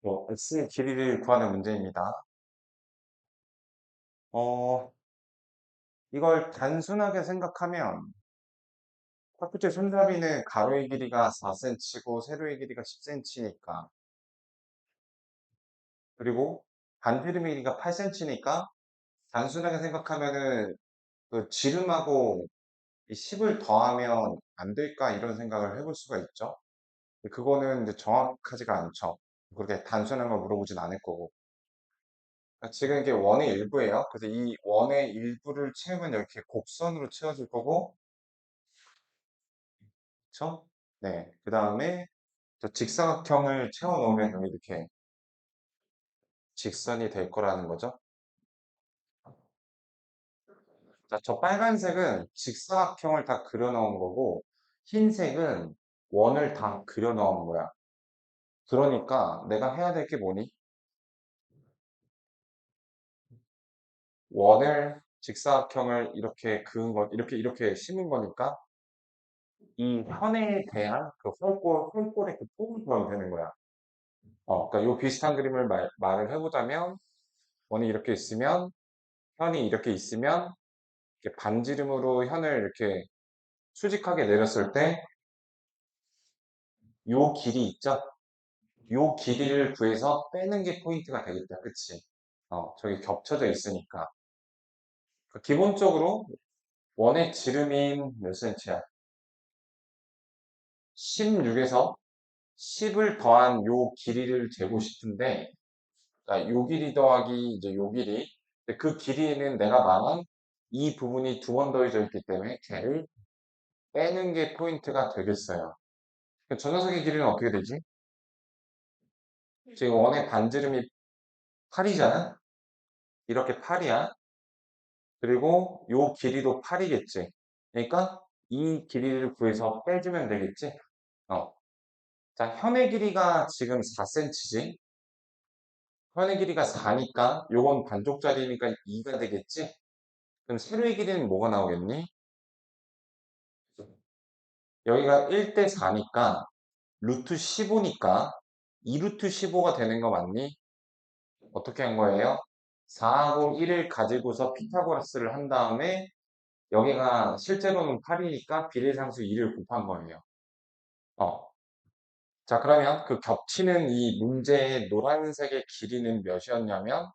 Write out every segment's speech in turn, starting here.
x의 길이를 구하는 문제입니다. 어, 이걸 단순하게 생각하면 첫 번째 손잡이는 가로의 길이가 4cm고 세로의 길이가 10cm니까 그리고 반지름의 길이가 8cm니까 단순하게 생각하면은 그 지름하고 이 10을 더하면 안 될까 이런 생각을 해볼 수가 있죠. 그거는 이제 정확하지가 않죠. 그렇게 단순한 걸 물어보진 않을 거고. 지금 이게 원의 일부예요. 그래서 이 원의 일부를 채우면 이렇게 곡선으로 채워질 거고, 그쵸? 네. 그 다음에 저 직사각형을 채워 놓으면 여기 이렇게 직선이 될 거라는 거죠. 자, 저 빨간색은 직사각형을 다 그려 넣은 거고, 흰색은 원을 다 그려 넣은 거야. 그러니까 내가 해야 될 게 뭐니? 원을 직사각형을 이렇게 그은 거, 이렇게 심은 거니까 이 현에 대한 그 홀꼴의 그 폭을 구하면 되는 거야. 그러니까 요 비슷한 그림을 말을 해보자면 원이 이렇게 있으면 현이 이렇게 있으면 이렇게 반지름으로 현을 이렇게 수직하게 내렸을 때 요 길이 있죠? 요 길이를 구해서 빼는 게 포인트가 되겠다. 그치? 저기 겹쳐져 있으니까. 그러니까 기본적으로 원의 지름인 몇 센치야? 16에서 10을 더한 요 길이를 재고 싶은데, 자, 요 길이 더하기 이제 요 길이. 근데 그 길이는 내가 말한 이 부분이 두 번 더해져 있기 때문에 걔를 빼는 게 포인트가 되겠어요. 그럼 저 녀석의 길이는 어떻게 되지? 지금 원의 반지름이 8이잖아? 이렇게 8이야. 그리고 요 길이도 8이겠지. 그러니까 이 길이를 구해서 빼주면 되겠지? 어. 자, 현의 길이가 지금 4cm지? 현의 길이가 4니까 요건 반쪽짜리니까 2가 되겠지? 그럼 세로의 길이는 뭐가 나오겠니? 여기가 1대 4니까 루트 15니까 2루트 15가 되는 거 맞니? 어떻게 한 거예요? 4하고 1을 가지고서 피타고라스를 한 다음에 여기가 실제로는 8이니까 비례상수 2를 곱한 거예요. 어. 자, 그러면 그 겹치는 이 문제의 노란색의 길이는 몇이었냐면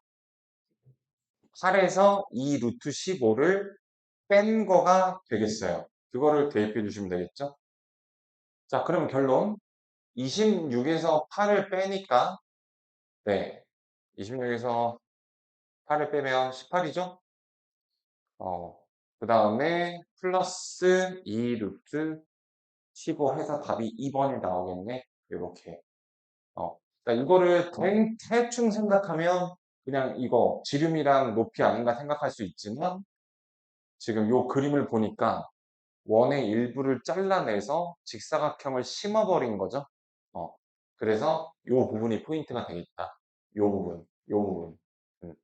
8에서 2 루트 15를 뺀 거가 되겠어요. 그거를 대입해 주시면 되겠죠? 자, 그러면 결론. 26에서 8을 빼니까, 네. 26에서 8을 빼면 18이죠? 그 다음에 플러스 2 루트 15 해서 답이 2번이 나오겠네. 이렇게. 그러니까 이거를 대충 생각하면 그냥 이거 지름이랑 높이 아닌가 생각할 수 있지만 지금 요 그림을 보니까 원의 일부를 잘라내서 직사각형을 심어버린 거죠. 어, 그래서 요 부분이 포인트가 되겠다. 요 부분, 요 부분. 음.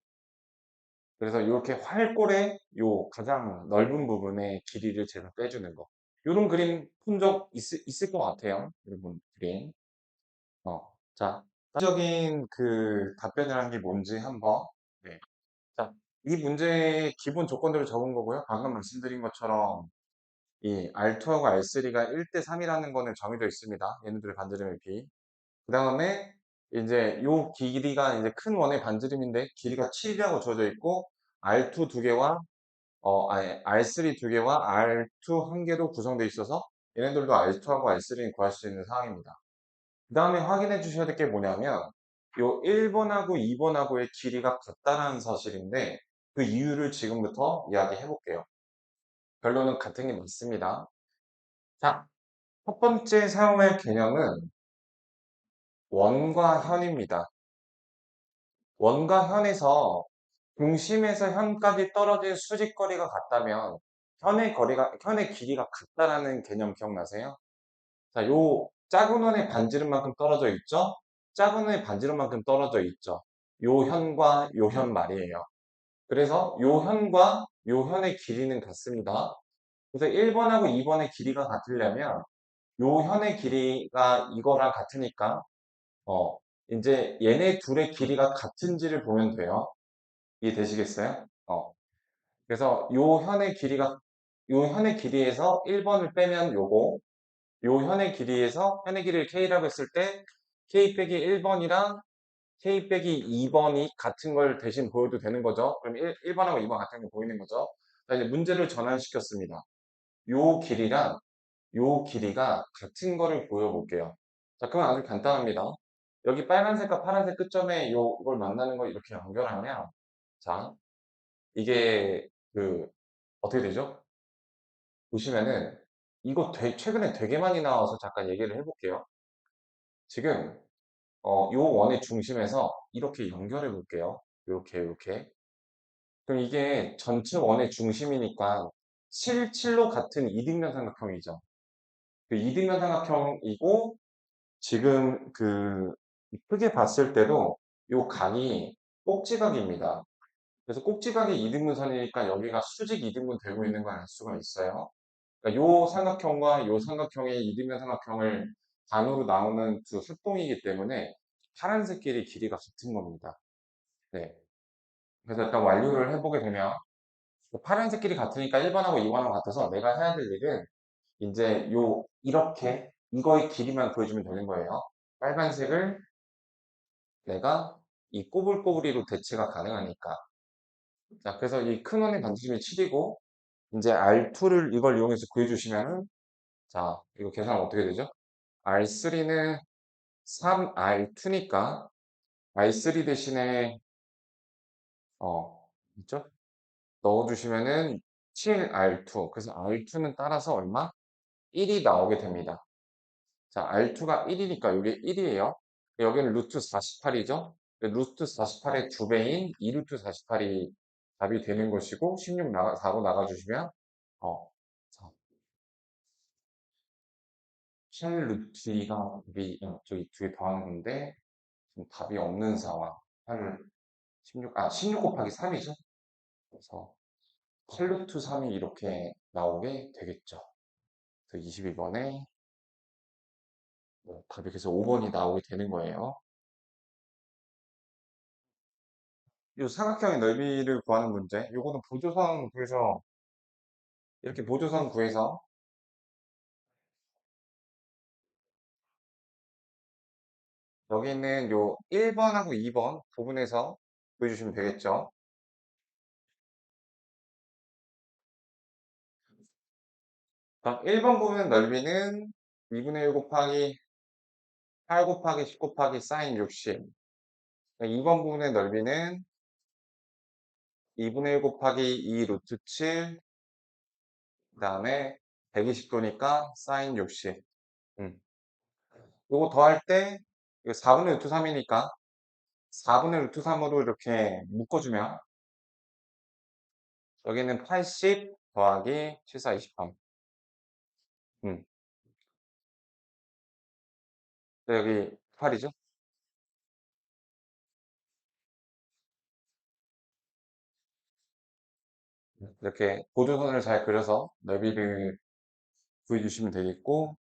그래서 이렇게 활골의 요 가장 넓은 부분의 길이를 제가 빼주는 거. 요런 그림 본 적 있을 것 같아요. 여러분 그림. 자, 적인 그 답변을 한 게 뭔지 한번. 네. 자, 이 문제의 기본 조건들을 적은 거고요. 방금 말씀드린 것처럼 이 R2하고 R3가 1대 3이라는 거는 정해져 있습니다. 얘네들의 반지름의 비. 그 다음에 이제 요 길이가 이제 큰 원의 반지름인데 길이가 7이라고 주어져 있고 R2 두 개와 R3 두 개와 R2 한 개로 구성되어 있어서 얘네들도 R2하고 R3는 구할 수 있는 상황입니다. 그 다음에 확인해 주셔야 될 게 뭐냐면 요 1번하고 2번하고의 길이가 같다는 사실인데 그 이유를 지금부터 이야기해 볼게요. 결론은 같은 게 맞습니다. 자, 첫 번째 사용할 개념은 원과 현입니다. 원과 현에서 중심에서 현까지 떨어진 수직거리가 같다면 현의 길이가 같다라는 개념 기억나세요? 자, 요 작은 원의 반지름만큼 떨어져 있죠? 작은 원의 반지름만큼 떨어져 있죠? 요 현과 요 현 말이에요. 그래서 요 현과 요 현의 길이는 같습니다. 그래서 1번하고 2번의 길이가 같으려면 요 현의 길이가 이거랑 같으니까 어, 이제 얘네 둘의 길이가 같은지를 보면 돼요. 이해되시겠어요? 그래서 요 현의 길이에서 1번을 빼면 요거, 요 현의 길이를 K라고 했을 때 K 빼기 1번이랑 K 빼기 2번이 같은 걸 대신 보여도 되는 거죠. 그럼 1번하고 2번 같은 거 보이는 거죠. 자, 이제 문제를 전환시켰습니다. 요 길이랑 요 길이가 같은 거를 보여볼게요. 자, 그건 아주 간단합니다. 여기 빨간색과 파란색 끝점에 이걸 만나는 걸 이렇게 연결하면, 자, 이게 어떻게 되죠? 보시면은 이거 최근에 되게 많이 나와서 잠깐 얘기를 해볼게요. 지금 요 원의 중심에서 이렇게 연결해 볼게요. 이렇게. 그럼 이게 전체 원의 중심이니까 7, 7로 같은 이등변 삼각형이죠. 그 이등변 삼각형이고 지금 크게 봤을 때도 요 각이 꼭지각입니다. 그래서 꼭지각이 이등분선이니까 여기가 수직 이등분 되고 있는 걸 알 수가 있어요. 그러니까 요 삼각형과 요 삼각형의 이등변 삼각형을 반으로 나오는 두 합동이기 때문에 파란색끼리 길이가 같은 겁니다. 네. 그래서 일단 완료를 해보게 되면 파란색끼리 같으니까 1번하고 2번하고 같아서 내가 해야 될 일은 이제 이렇게 이거의 길이만 구해주면 되는 거예요. 빨간색을 내가 이 꼬불꼬부리로 대체가 가능하니까. 자, 그래서 이 큰 원의 반지름이 7이고 이제 R2를 이걸 이용해서 구해주시면은 자, 이거 계산하면 어떻게 되죠? R3는 3R2니까 R3 대신에 있죠? 넣어주시면은 7R2. 그래서 R2는 따라서 얼마? 1이 나오게 됩니다. 자, R2가 1이니까 이게 1이에요. 여기는 루트 48이죠? 루트 48의 2배인 2루트 48이 답이 되는 것이고 16 4로 나가주시면 자, 7루트 2가 답이 저기 두 개 더하는 건데 지금 답이 없는 상황. 8, 16 곱하기 3이죠? 그래서 8루트 3이 이렇게 나오게 되겠죠. 그래서 22번에 답이 그래서 5번이 나오게 되는 거예요. 이 삼각형의 넓이를 구하는 문제. 요거는 보조선 구해서 이렇게 보조선 구해서 여기 있는 요 1번하고 2번 부분에서 구해주시면 되겠죠. 그럼 1번 부분 넓이는 2분의 1 곱하기 8 곱하기 10 곱하기 사인 60. 2번 부분의 넓이는 2분의 1 곱하기 2 루트 7, 그 다음에 120도니까 사인 60. 음. 요거 더할 때, 이거 4분의 루트 3이니까 4분의 루트 3으로 이렇게 묶어주면 여기는 80 더하기 74, 23. 음. 네, 여기 8이죠? 이렇게 보조선을 잘 그려서 너비를 구해주시면 되겠고,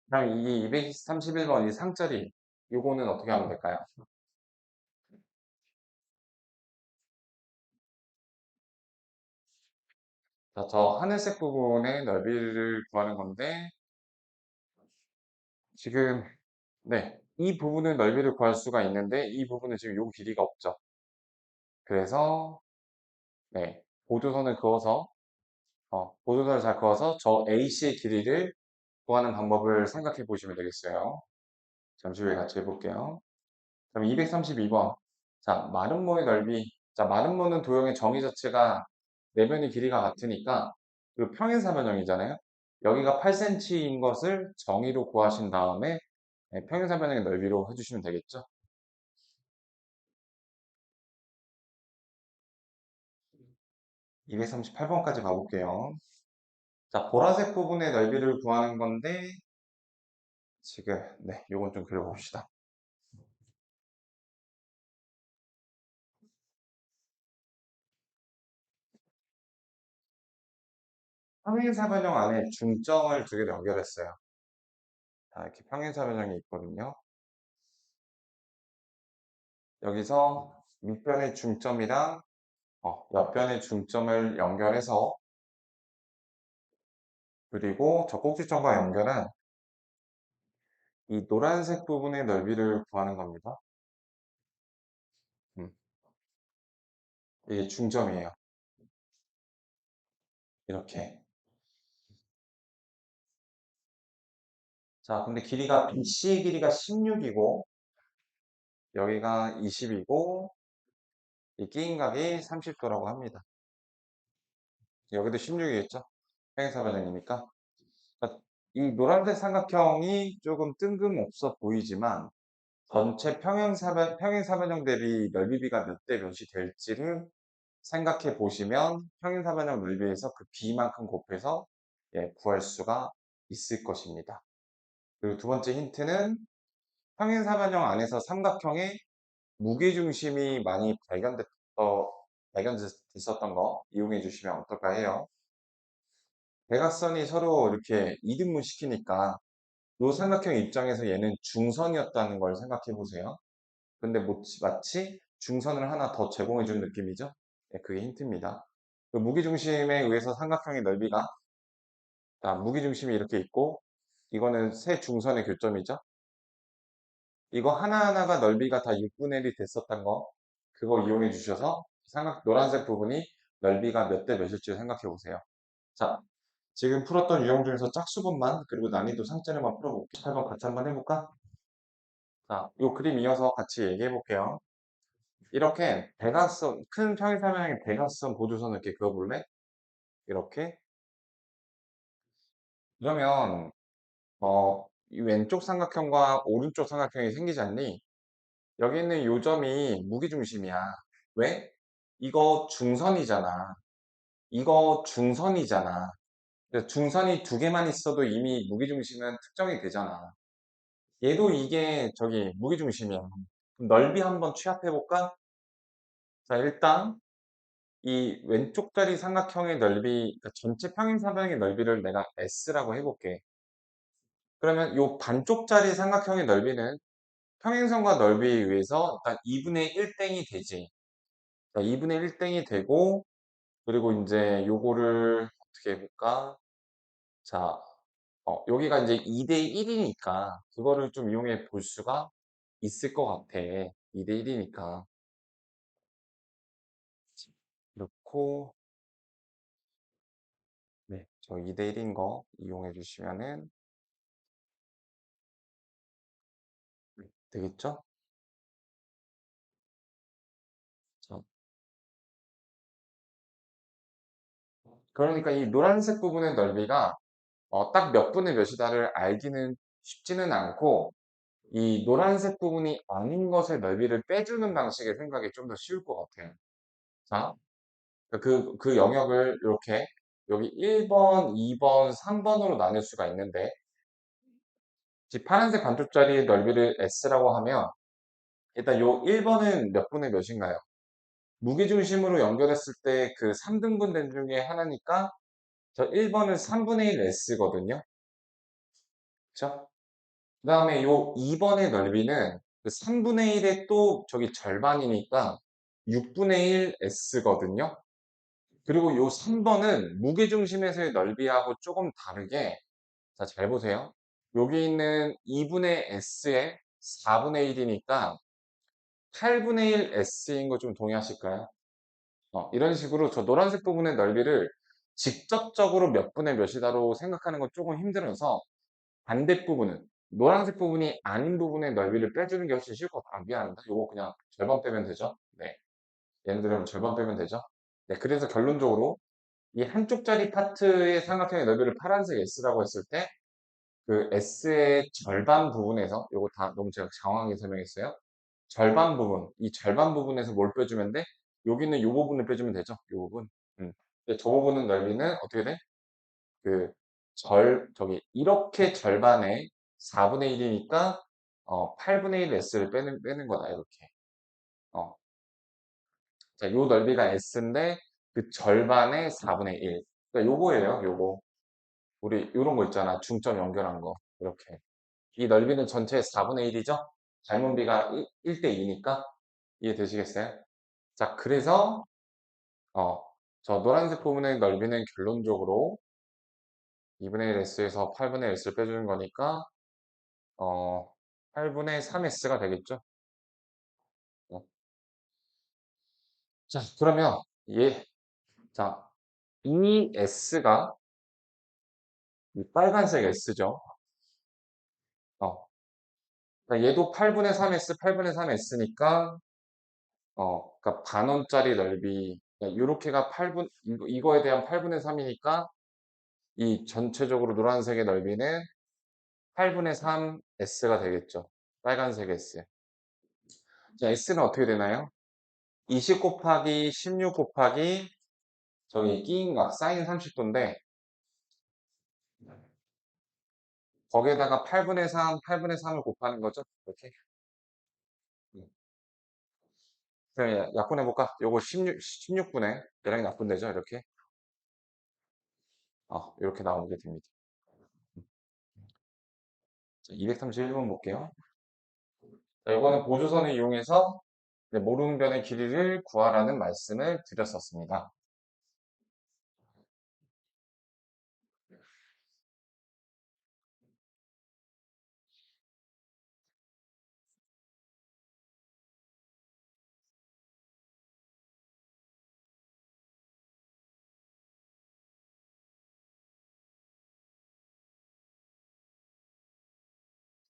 그럼 이 231번 이 상짜리, 요거는 어떻게 하면 될까요? 자, 저 하늘색 부분의 넓이를 구하는 건데, 지금, 네, 이 부분의 넓이를 구할 수가 있는데, 이 부분은 지금 요 길이가 없죠. 그래서, 네, 보조선을 잘 그어서 저 AC의 길이를 구하는 방법을 생각해 보시면 되겠어요. 잠시 후에 같이 해볼게요. 그럼 232번. 자, 마름모의 넓이. 자, 마름모는 도형의 정의 자체가 내면의 길이가 같으니까 그 평행사변형이잖아요. 여기가 8cm인 것을 정의로 구하신 다음에 평행사변형의 넓이로 해주시면 되겠죠. 238번까지 가볼게요. 자, 보라색 부분의 넓이를 구하는 건데 지금 네, 요건 좀 그려봅시다. 평행사변형 안에 중점을 두 개를 연결했어요. 자, 이렇게 평행사변형이 있거든요. 여기서 밑변의 중점이랑 옆변의 중점을 연결해서 그리고 저 꼭지점과 연결한 이 노란색 부분의 넓이를 구하는 겁니다. 음, 이게 중점이에요. 이렇게. 자, 근데 길이가 BC의 길이가 16이고 여기가 20이고 이 끼인각이 30도라고 합니다. 여기도 16이겠죠? 평행사변형이니까. 이 노란색 삼각형이 조금 뜬금없어 보이지만 전체 평행사변형 대비 넓이비가 몇 대 몇이 될지를 생각해 보시면 평행사변형 넓이에서 그 B만큼 곱해서 구할 수가 있을 것입니다. 그리고 두 번째 힌트는 평행사변형 안에서 삼각형의 무게중심이 많이 발견됐었던 거 이용해 주시면 어떨까 해요. 대각선이 서로 이렇게 이등분 시키니까 이 삼각형 입장에서 얘는 중선이었다는 걸 생각해 보세요. 근데 마치 중선을 하나 더 제공해 준 느낌이죠. 네, 그게 힌트입니다. 그 무게중심에 의해서 삼각형의 넓이가 무게중심이 이렇게 있고 이거는 세 중선의 교점이죠. 이거 하나하나가 넓이가 다 6분의 1이 됐었던 거 그거 이용해 주셔서 노란색 부분이 넓이가 몇 대 몇일지 생각해 보세요. 자, 지금 풀었던 유형 중에서 짝수분만 그리고 난이도 상자를만 풀어볼게요. 8번 같이 한번 해볼까? 자, 이 그림 이어서 같이 얘기해 볼게요. 이렇게 대각선, 큰 평행사면의 대각선 보조선을 이렇게 그어볼래? 이렇게. 그러면, 이 왼쪽 삼각형과 오른쪽 삼각형이 생기지 않니? 여기 있는 요점이 무게중심이야. 왜? 이거 중선이잖아. 이거 중선이잖아. 그래서 중선이 두 개만 있어도 이미 무게중심은 특정이 되잖아. 얘도 이게 무게중심이야. 그럼 넓이 한번 취합해볼까? 자, 일단 이 왼쪽다리 삼각형의 넓이, 그러니까 전체 평행사변의 넓이를 내가 S라고 해볼게. 그러면 이 반쪽짜리 삼각형의 넓이는 평행선과 넓이에 의해서 일단 2분의 1땡이 되지. 자, 2분의 1땡이 되고, 그리고 이제 요거를 어떻게 해볼까? 자, 여기가 이제 2대 1이니까 그거를 좀 이용해 볼 수가 있을 것 같아. 2대 1이니까. 그렇고, 네, 저 2대 1인 거 이용해 주시면은 되겠죠? 자, 그러니까 이 노란색 부분의 넓이가 딱 몇 분의 몇이다를 알기는 쉽지는 않고 이 노란색 부분이 아닌 것의 넓이를 빼주는 방식의 생각이 좀 더 쉬울 것 같아요. 자, 그 영역을 이렇게 여기 1번, 2번, 3번으로 나눌 수가 있는데 이 파란색 반쪽짜리 넓이를 S라고 하면 일단 요 1번은 몇 분의 몇인가요? 무게중심으로 연결했을 때 그 3등분 된 중에 하나니까 저 1번은 3분의 1 S거든요. 그쵸? 그 다음에 요 2번의 넓이는 그 3분의 1의 또 절반이니까 6분의 1 S거든요. 그리고 요 3번은 무게중심에서의 넓이하고 조금 다르게, 자, 잘 보세요. 여기 있는 2분의 S의 4분의 1이니까 8분의 1 S인 거 좀 동의하실까요? 이런 식으로 저 노란색 부분의 넓이를 직접적으로 몇 분의 몇이다로 생각하는 건 조금 힘들어서 반대 부분은 노란색 부분이 아닌 부분의 넓이를 빼주는 게 훨씬 쉬울 것 같아요. 미안합니다. 요거 그냥 절반 빼면 되죠. 네. 예를 들면 절반 빼면 되죠. 네. 그래서 결론적으로 이 한쪽짜리 파트의 삼각형의 넓이를 파란색 S라고 했을 때 그 S의 절반 부분에서 요거 다 너무 제가 장황하게 설명했어요. 절반 부분, 이 절반 부분에서 뭘 빼주면 돼? 여기는 요 부분을 빼주면 되죠. 요 부분. 근데 저 부분은 넓이는 어떻게 돼? 그 이렇게 절반의 4분의 1이니까 8분의 1 S를 빼는 거다. 이렇게. 어, 자, 요 넓이가 S인데 그 절반의 4분의 1. 그러니까 요거예요, 요거. 우리 요런 거 있잖아. 중점 연결한 거. 이렇게. 이 넓이는 전체의 4분의 1이죠? 닮은 비가 1대 2니까 이해되시겠어요? 자, 그래서 어, 저 노란색 부분의 넓이는 결론적으로 2분의 1S에서 8분의 S를 빼주는 거니까 8분의 3S가 되겠죠? 어. 자, 그러면 자, 이 S가 이 빨간색 S죠? 어, 그러니까 얘도 8분의 3S, 8분의 3S니까 그러니까 반원짜리 넓이 이렇게가 8분 이거에 대한 8분의 3이니까 이 전체적으로 노란색의 넓이는 8분의 3S가 되겠죠. 빨간색 S. 자, S는 어떻게 되나요? 20 곱하기 16 곱하기 저기 끼인 각 사인 30도인데 거기에다가 8분의 3, 8분의 3을 곱하는 거죠. 이렇게. 그럼 약분해볼까? 요거 16분의 얘랑 약분되죠. 이렇게. 이렇게 나오게 됩니다. 자, 231번 볼게요. 자, 이거는 보조선을 이용해서 모르는 변의 길이를 구하라는 말씀을 드렸었습니다.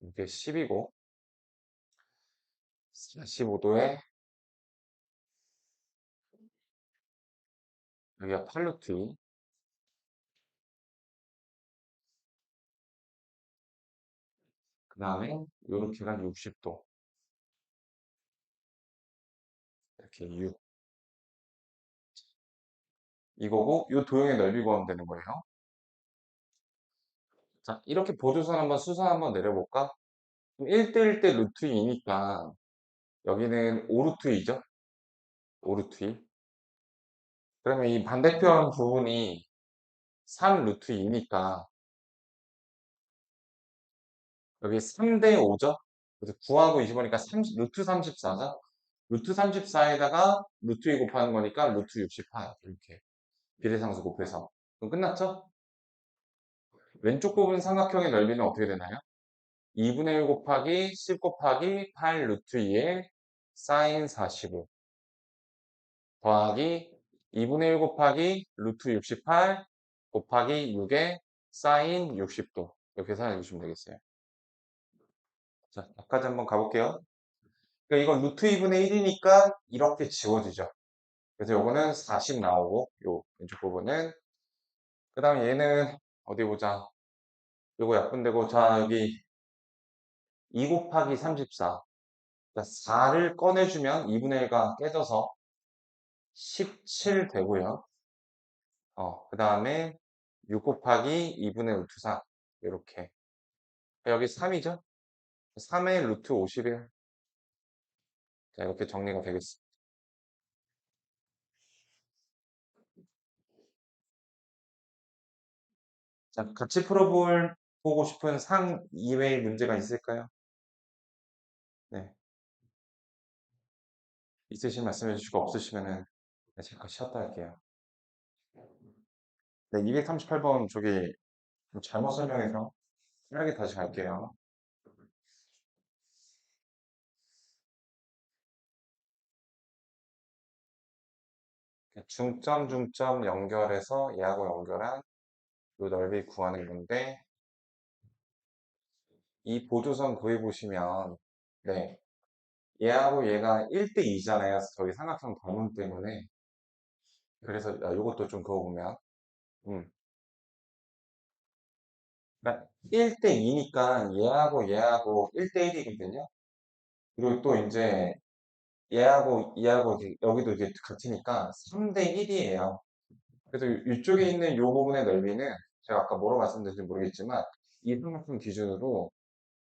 이게 10이고 45도에 여기가 8루트 2. 그 다음에 요렇게가 60도. 이렇게 6. 이거고 요 도형의 넓이 구하면 되는 거예요. 자, 이렇게 보조선 한번 수선 한번 내려볼까? 1대 1대 루트 2니까 여기는 5루트 2죠? 5루트 2. 그러면 이 반대편 부분이 3루트 2니까 여기 3대 5죠? 그래서 9하고 20이니까 루트 34죠? 루트 34에다가 루트 2 곱하는 거니까 루트 68. 이렇게 비례상수 곱해서. 그럼 끝났죠? 왼쪽 부분 삼각형의 넓이는 어떻게 되나요? 2분의 1 곱하기 10 곱하기 8 루트 2의 사인 45 더하기 2분의 1 곱하기 루트 68 곱하기 6의 사인 60도. 이렇게 계산해 주시면 되겠어요. 자, 여기까지 한번 가볼게요. 그러니까 이건 루트 2분의 1이니까 이렇게 지워지죠. 그래서 요거는 40 나오고 요 왼쪽 부분은 그 다음에 얘는 어디 보자. 요거 약분되고 자 여기 2 곱하기 34 그러니까 4를 꺼내주면 2분의 1가 깨져서 17 되고요. 그 다음에 6 곱하기 2분의 루트 4 이렇게 여기 3이죠? 3의 루트 51 자, 이렇게 정리가 되겠습니다. 자, 같이 보고 싶은 상 이외의 문제가 있을까요? 네. 있으시면 말씀해 주시고 없으시면은 제가 쉬었다 할게요. 네, 238번 저기 좀 잘못 설명해서 편하게 다시 갈게요. 중점 연결해서 얘하고 연결한 이 넓이 구하는 건데 이 보조선 구해 보시면 네, 얘하고 얘가 1대 2잖아요. 저기 삼각형 방문 때문에 그래서 이것도 좀 그어보면 음, 그러니까 1대 2니까 얘하고 1대 1이거든요. 그리고 또 이제 얘하고 얘하고 여기도 이제 같으니까 3대 1이에요. 그래서 이쪽에 있는 이 부분의 넓이는 제가 아까 뭐로 말씀드렸는지 모르겠지만 이 삼각형 기준으로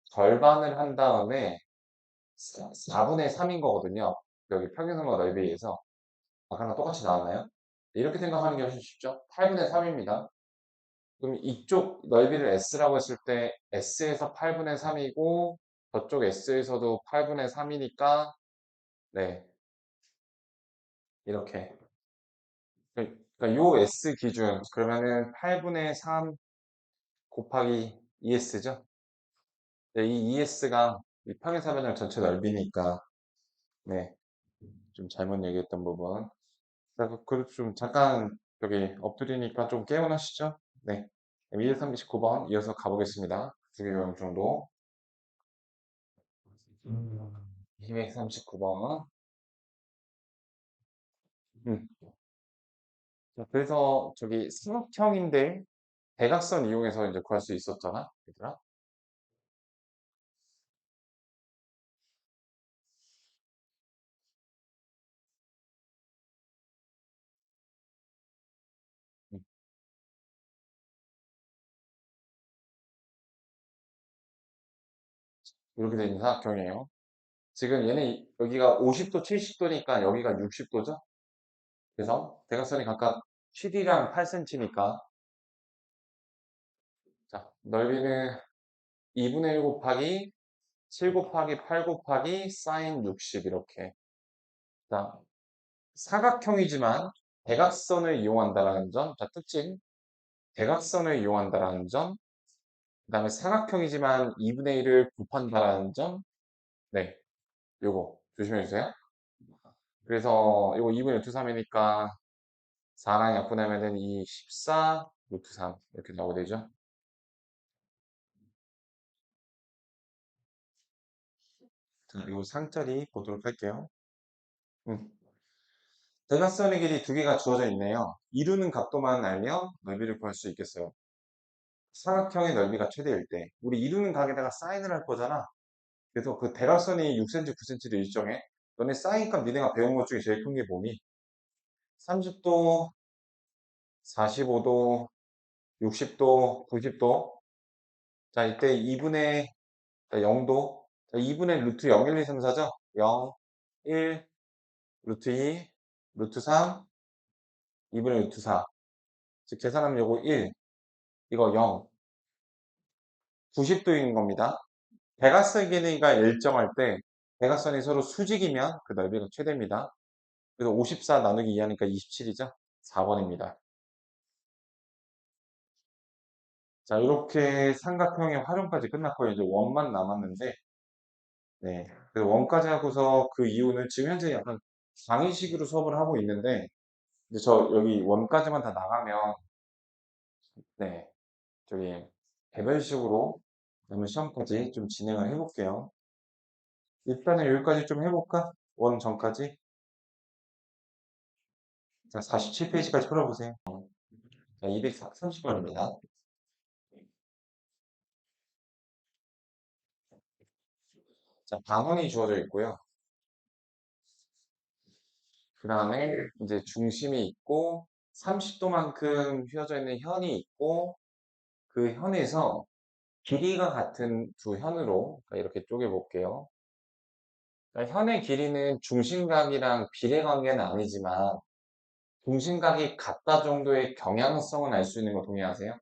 절반을 한 다음에 4분의 3인 거거든요. 여기 평행선과 넓이에서 아까랑 똑같이 나왔나요? 이렇게 생각하는 게 훨씬 쉽죠? 8분의 3입니다. 그럼 이쪽 넓이를 S라고 했을 때 S에서 8분의 3이고 저쪽 S에서도 8분의 3이니까 네, 이렇게. 그러니까 요 S 기준 그러면은 8분의 3 곱하기 ES죠? 네, 이 ES가 이 평행사변형 전체 넓이니까 네, 좀 잘못 얘기했던 부분. 자, 그리고 좀 잠깐 여기 엎드리니까 좀 깨어나시죠? 네. 239번 이어서 가보겠습니다. 두 개 요령 정도. 239번. 자, 그래서 저기 삼각형인데 대각선 이용해서 이제 구할 수 있었잖아, 얘들아. 음, 이렇게 돼 있는 삼각형이에요. 지금 얘네 여기가 50도, 70도니까 여기가 60도죠? 그래서 대각선이 각각 7이랑 8cm니까 자, 넓이는 2분의 1 곱하기 7 곱하기 8 곱하기 사인 60 이렇게. 자, 사각형이지만 대각선을 이용한다라는 점. 자, 특징. 대각선을 이용한다라는 점. 그다음에 사각형이지만 2분의 1을 곱한다라는 점. 네, 요거 조심해 주세요. 그래서 요거 2분의 루트 3이니까 4랑 약분하면은 이 14 루트 3 이렇게 나오게 되죠. 자, 요 상자리 보도록 할게요. 음. 대각선의 길이 두 개가 주어져 있네요. 이루는 각도만 알면 넓이를 구할 수 있겠어요. 사각형의 넓이가 최대일 때 우리 이루는 각에다가 사인을 할 거잖아. 그래서 그 대각선이 6cm, 9cm를 일정해. 너네 사인값 니네가 배운 것 중에 제일 큰 게 뭐니? 30도, 45도, 60도, 90도. 자, 이때 2분의 0도. 자, 2분의 루트 0, 1, 2, 3, 4죠? 0, 1, 루트 2, 루트 3, 2분의 루트 4. 즉, 계산하면 요거 1, 이거 0, 90도인 겁니다. 대각선 길이가 일정할 때 대각선이 서로 수직이면 그 넓이가 최대입니다. 그래서 54 나누기 2 하니까 27이죠? 4번입니다. 자, 이렇게 삼각형의 활용까지 끝났고 이제 원만 남았는데 네. 그래서 원까지 하고서 그 이유는 지금 현재 약간 강의식으로 수업을 하고 있는데 이제 저 여기 원까지만 다 나가면 네. 저기 개별식으로 그러면 시험까지 좀 진행을 해볼게요. 일단은 여기까지 좀 해볼까? 원 전까지. 자, 47페이지까지 풀어보세요. 자, 230번입니다. 자, 방향이 주어져 있고요. 그 다음에 이제 중심이 있고 30도만큼 휘어져 있는 현이 있고 그 현에서 길이가 같은 두 현으로 이렇게 쪼개볼게요. 그러니까 현의 길이는 중심각이랑 비례관계는 아니지만 중심각이 같다 정도의 경향성은 알 수 있는 거 동의하세요?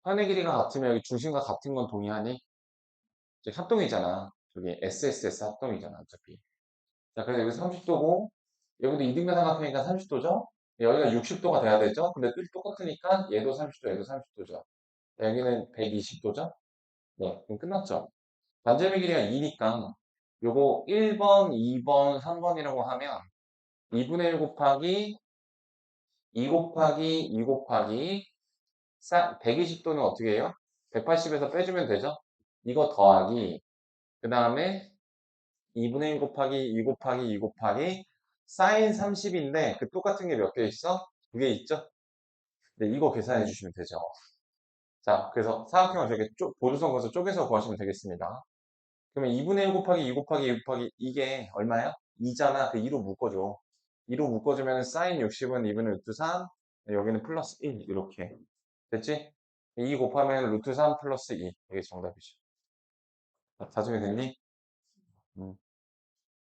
현의 길이가 같으면 여기 중심각 같은 건 동의하니? 이제 합동이잖아. 저기 SSS 합동이잖아, 어차피. 자, 그래서 여기 30도고, 여기도 이등변 삼각형이니까 30도죠? 여기가 60도가 돼야 되죠? 근데 뜻이 똑같으니까 얘도 30도, 얘도 30도죠. 여기는 120도죠? 네, 그럼 끝났죠? 반지름의 길이가 2니까 요거 1번, 2번, 3번이라고 하면 2분의 1 곱하기 2 곱하기 2 곱하기 120도는 어떻게 해요? 180에서 빼주면 되죠? 이거 더하기 그 다음에 2분의 1 곱하기 2 곱하기 2 곱하기 사인 30인데 그 똑같은 게 몇 개 있어? 두 개 있죠? 네, 이거 계산해 주시면 되죠. 자, 그래서 사각형을 저렇게 보조선 거에서 쪼개서 구하시면 되겠습니다. 그러면 2분의 1 곱하기 2 곱하기 2 곱하기 이게 얼마야? 2잖아. 그 2로 묶어줘. 2로 묶어주면 사인 60은 2분의 루트 3, 여기는 플러스 1 이렇게. 됐지? 2 곱하면 루트 3 플러스 2. 이게 정답이죠. 자, 다 정리 됐니?